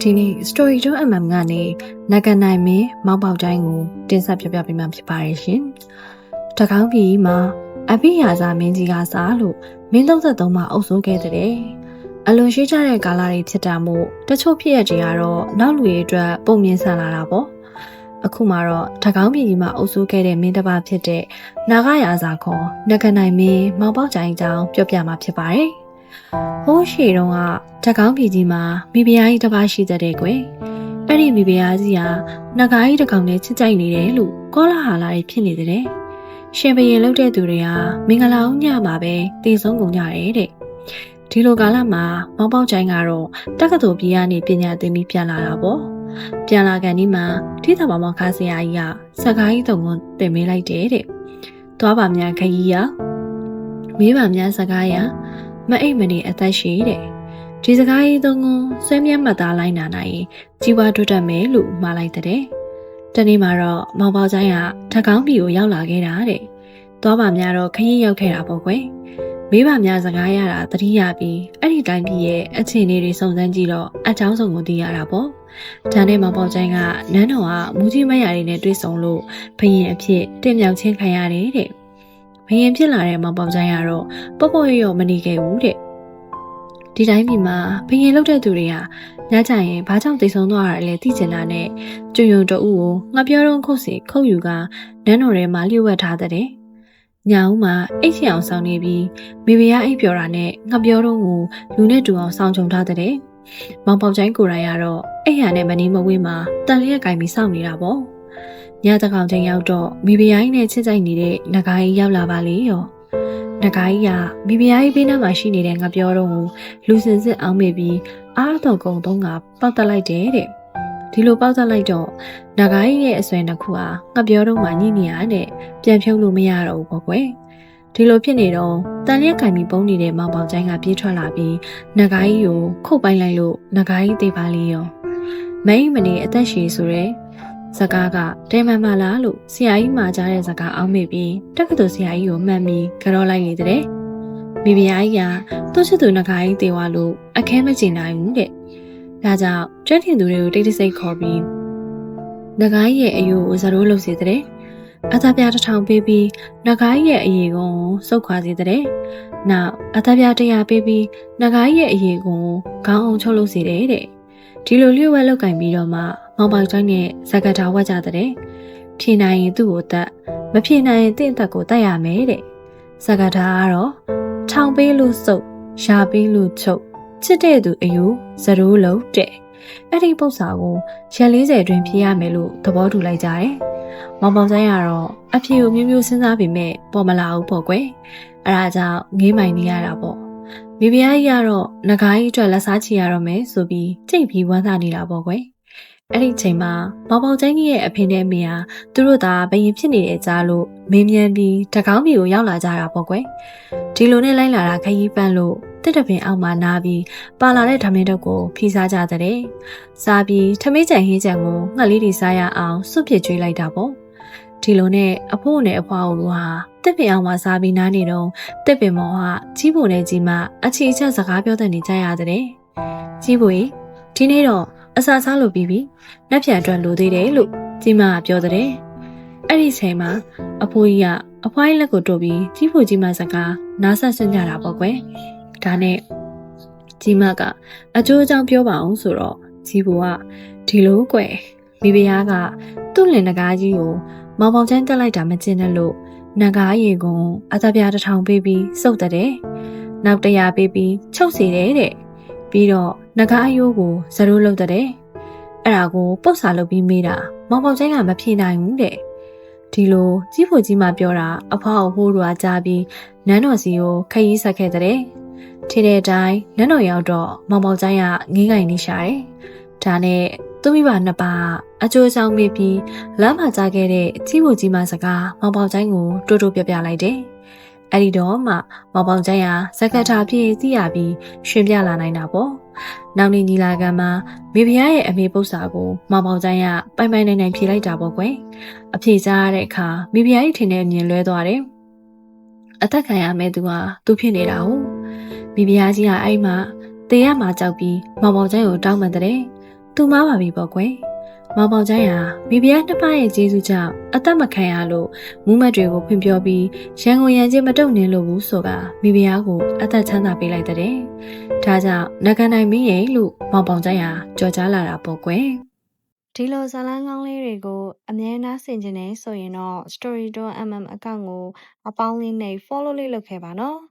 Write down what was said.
ဒီနေ့ Story 2 MM ကနေနဂနိုင်မင်းမောက်ပေါက်တိုင်းကိုတင်ဆက်ပြပြပေးမှာဖြစ်ပါတယ်ရှင်။တကောင်းပြည်မှာအဘိယာစာမင်းကြီးကစားလို့မင်း33မှာအုပ်စိုးခဲ့တဲ့အလွန်ရှိကြတဲ့ကာလတွေဖြစ်တာမို့တချို့ဖြစ်ရတွေကတော့နောက်လူတွေအတွက်ပုံမြင်ဆန်လာတာပေါ့။အခုမှတော့တကောင်းပြည်မှာအုပ်စိုးခဲ့တဲ့မင်းတစ်ပါးဖြစ်တဲ့နာဂရာစာခေါ်နဂနိုင်မင်းမောက်ပေါက်တိုင်းအကြောင်းပြောပြမှာဖြစ်ပါတယ်။ဟိုးရှေတုန်းကတကောင်းပြည်ကြီးမှာမိဖုရားကြီးတစ်ပါးရှိတဲ့ကွယ်အဲ့ဒီမိဖုရားကြီးဟာနဂါကြီးတစ်ကောင်နဲ့ချစ်ကြိုက်နေတယ်လို့ကောလာဟာလာတွေဖြစ်နေတဲ့ရှင်ဘရင်လုပ်တဲ့သူတွေကမင်္ဂလာဦးညမှာပဲတည်ဆုံးကုန်ကြတယ်တဲ့ဒီလိုကာလမှာမောင်ပေါက်ချိုင်းကတော့တက္ကသိုလ်ပြည်ကနေပညာသင်ပြီးပြန်လာတာပေါ့ပြန်လာကန်ဒီမှာထိသဘာဝခါဆရာကြီးကစကားကြီးတုံကိုတင်ပေးလိုက်တယ်တဲ့သွားပါများခကြီးရမေးပါများစကားရမအိတ်မနေအသက်ရှိတဲ့ဒီစကားကြီးသုံးကိုဆွဲမြတ်မှတ်သားလိုက်နာနိုင်ကြီးပွားတိုးတက်မယ်လို့မှားလိုက်တဲ့တနေ့မှာတော့မောင်ပေါချိုင်းကထကောင်းပြည်ကိုရောက်လာခဲ့တာတဲ့သွားပါများတော့ခရီးရောက်ခဲ့တာပေါ့ကွယ်မေးပါများစကားရတာသတိရပြီးအဲ့ဒီတိုင်းပြည်ရဲ့အခြေအနေတွေစုံစမ်းကြည့်တော့အချောင်းစုံကိုသိရတာပေါ့ဒါနဲ့မောင်ပေါချိုင်းကနန်းတော်ကမူကြီးမရတွေနဲ့တွေ့ဆုံလို့ဘရင်အဖြစ်တင်မြောက်ချင်းခံရတယ်တဲ့ဘရင်ဖြစ်လာတဲ့မောင်ပေါချိုင်းကတော့ပေါ့ပေါ့ရော့မနေခဲ့ဘူးတဲ့ဒီတိုင်းပြည်မှာဘရင်လောက်တဲ့သူတွေကညကြရင်ဘာကြောင့်တိတ်ဆုံးသွားတာလဲသိချင်တာနဲ့ကျွယုံတအုပ်ကိုငါပြောတော့ခုတ်စီခုတ်ယူကနန်းတော်ထဲမှာလျှို့ဝှက်ထားတဲ့ညဦးမှာအိတ်ချအောင်ဆောင်နေပြီးမိဖုရားအိတ်ပြောတာနဲ့ငါပြောတော့ကိုလူနဲ့တူအောင်ဆောင်ချုံထားတဲ့မောင်ပေါချိုင်းကိုယ်တိုင်ကတော့အိတ်ရနဲ့မနီးမဝေးမှာတန်လျက်ကင်ပြီးစောင့်နေတာပေါ့ညတကောင်ချင်းရောက်တော့မိဖုရားကြီးနဲ့ချစ်ကြိုက်နေတဲ့နဂါကြီးရောက်လာပါလေရောနဂါကြီးကမိဖုရားကြီးဘေးနားမှာရှိနေတဲ့ငါပြောတော့ကိုလူစင်စစ်အောင်မေပြီးအားတော်ကုံသုံးကပေါက်တက်လိုက်တယ်တဲ့ဒီလိုပေါက်တက်လိုက်တော့နဂါကြီးရဲ့အဆွဲနှစ်ခုဟာငါပြောတော့မှညှိနေရတဲ့ပြန်ဖြုတ်လို့မရတော့ဘူးပေါ့ကွယ်ဒီလိုဖြစ်နေတော့တန်လျက်ကင်ပြီးပုံနေတဲ့မောင်ပေါချိုင်းကပြေးထွက်လာပြီးနဂါကြီးကိုခုတ်ပိုင်းလိုက်လို့နဂါကြီးသိပါလေရောမိန်းမနေအသက်ရှည်ဆိုရဲစကားကတဲမှန်မှလားလို့ဆရာကြီးမှာကြားတဲ့စကားအောင်းမိပြီးတက္ကသိုလ်ဆရာကြီးကိုမှန်ပြီးကြောလိုက်နေတဲ့မိဖုရားကြီးကသူ့ချစ်သူနဂါကြီးတေဝါလို့အခဲမကျင်နိုင်ဘူးတဲ့ဒါကြောင့်ကျွတ်ထင်သူတွေကိုတိတ်တိတ်ဆိတ်ခေါ်ပြီးနဂါကြီးရဲ့အယိုးကိုဇရိုးလုပ်စေတဲ့အသားပြားတစ်ထောင်ပေးပြီးနဂါကြီးရဲ့အရေကိုစုပ်ခွာစေတဲ့နောက်အသားပြား100ပေးပြီးနဂါကြီးရဲ့အရေကိုခေါင်းအောင်ချုပ်လုပ်စေတဲ့ဒီလိုလျှို့ဝှက်လောက်ကင်ပြီးတော့မှမောင်ပေါချိုင်းနဲ့ဇကတာဝတ်ကြတဲ့ဖြေနိုင်ရင်သူ့ကိုတတ်မဖြေနိုင်ရင်တင့်တက်ကိုတတ်ရမယ်တဲ့ဇကတာကတော့ထောင်ပေးလို့စုပ်ရှာပေးလို့ချုပ်ချစ်တဲ့သူအယူဇရိုးလုံးတဲ့အဲ့ဒီပု္ပ္ပာကိုရက်40အတွင်းဖြေရမယ်လို့သဘောတူလိုက်ကြတယ်မောင်ပေါချိုင်းကတော့အဖြေကိုမျိုးမျိုးစဉ်းစားပေမဲ့ပေါ်မလာဘူးပေါ့ကွယ်အဲ့ဒါကြောင့်ငေးမိုင်နေရတာပေါ့မိဖုရားကြီးကတော့နဂါကြီးအတွက်လက်စားချီရတော့မယ်ဆိုပြီးကြိတ်ပြီးဝမ်းသာနေတာပေါ့ကွယ်အဲ့ဒီချိန်မှာမောင်ပေါချိုင်းကြီးရဲ့အဖေနဲ့အမေဟာသူတို့သာဘယင်ဖြစ်နေတဲ့ကြားလို့မင်းမြန်ပြီးတကောင်းပြည်ကိုရောက်လာကြတာပေါ့ကွယ်ဒီလိုနဲ့လိုက်လာတာခကြီးပန်းလို့တစ်တပင်အောက်မှာနားပြီးပါလာတဲ့ထမင်းတုပ်ကိုဖိစားကြတဲ့စားပြီးထမင်းကြံဟင်းကြံကိုငှက်လေးတွေစားရအောင်စွန့်ပစ်ကျွေးလိုက်တာပေါ့ဒီလိုနဲ့အဖိုးနဲ့အဖွားတို့ဟာတစ်ပင်အောင်မှာစားပြီးနားနေတော့တစ်ပင်မော်ဟာကြီးဖို့နဲ့ကြီးမအချီအချက်စကားပြောတဲ့နေကြရတဲ့ကြီးဖို့ဒီနေ့တော့အစာစားလို့ပြီးပြီ။လက်ပြန်အတွက်လိုသေးတယ်လို့ကြီးမကပြောတဲ့။အဲ့ဒီချိန်မှာအဖိုးကြီးကအဖွားကြီးလက်ကိုတို့ပြီးကြီးဖို့ကြီးမစကားနားဆက်ဆွကြတာပေါ့ကွယ်။ဒါနဲ့ကြီးမကအကျိုးအကြောင်းပြောပါအောင်ဆိုတော့ကြီးဖို့ကဒီလိုကွယ်မိဖုရားကသူ့လင်နဂါကြီးကိုမောင်ပေါချိုင်းတက်လိုက်တာမကျင်တဲ့လို့နဂါရေကအသားပြားတစ်ထောင်ပေးပြီးစုပ်တဲ့။နောက်100ပေးပြီးချုပ်စီတဲ့ပြီးတော့နဂါအယိုးကိုဇရိုးလုပ်တဲ့အဲ့ဒါကိုပုတ်စာလုပ်ပြီးမေးတာမောင်ပေါချိုင်းကမဖြေနိုင်ဘူးတဲ့ဒီလိုကြီးဖို့ကြီးမှပြောတာအဖွားအဖိုးတို့ကကြားပြီးနန်းတော်စီကိုခရီးဆက်ခဲ့တဲ့ထင်းတဲ့အတိုင်းနန်းတော်ရောက်တော့မောင်ပေါချိုင်းကငေးငိုင်နေရှာတယ်ဒါနဲ့သူမိဘနှစ်ပါးအကျိုးဆောင်ပြီးပြီးလမ်းမှာကြားခဲ့တဲ့ကြီးဖို့ကြီးမှစကားမောင်ပေါချိုင်းကိုတိုးတိုးပြပြလိုက်တယ်အဲ့ဒီတော့မှမောင်ပေါချိုင်းဟာဇကတာဖြစ်သိရပြီးရှင်ပြလာနိုင်တာပေါ့နောက်နေ့ညီလာခံမှာမိဖုရားရဲ့အမေပု္ပ္ပာကိုမောင်ပေါချိုင်းကပိုင်ပိုင်နိုင်နိုင်ဖြေလိုက်တာပေါ့ကွယ်အဖြေကြားရတဲ့အခါမိဖုရားကြီးထင်တဲ့အမြင်လွဲသွားတယ်အသက်ခံရမဲ့သူဟာသူဖြစ်နေတာဟုတ်မိဖုရားကြီးကအဲ့မှာ တေရမှာကြောက်ပြီးမောင်ပေါင်ကျန်းကိုတောင်းပန်တဲ့။သူမားပါပြီပေါ့ကွယ်။မောင်ပေါင်ကျန်းဟာမိဖုရားနှစ်ပါးရဲ့ကျေးဇူးကြောင့်အသက်မခံရလို့မူးမတ်တွေကိုဖွင့်ပြောပြီးရန်ကုန်ရန်ချင်းမတုံ့နှင်းလို့ဘူးဆိုကမိဖုရားကိုအသက်ချမ်းသာပေးလိုက်တဲ့။ဒါကြောင့်နဂန်နိုင်မင်းရဲ့လို့မောင်ပေါင်ကျန်းဟာကြော်ကြားလာတာပေါ့ကွယ်။ဒီလိုဇာလန်းကောင်းလေးတွေကိုအမြဲနှားဆင်ခြင်းနဲ့ဆိုရင်တော့ Story.mm အကောင့်ကိုအပေါင်းလေးနဲ့ follow လေးလုပ်ခဲ့ပါနော်။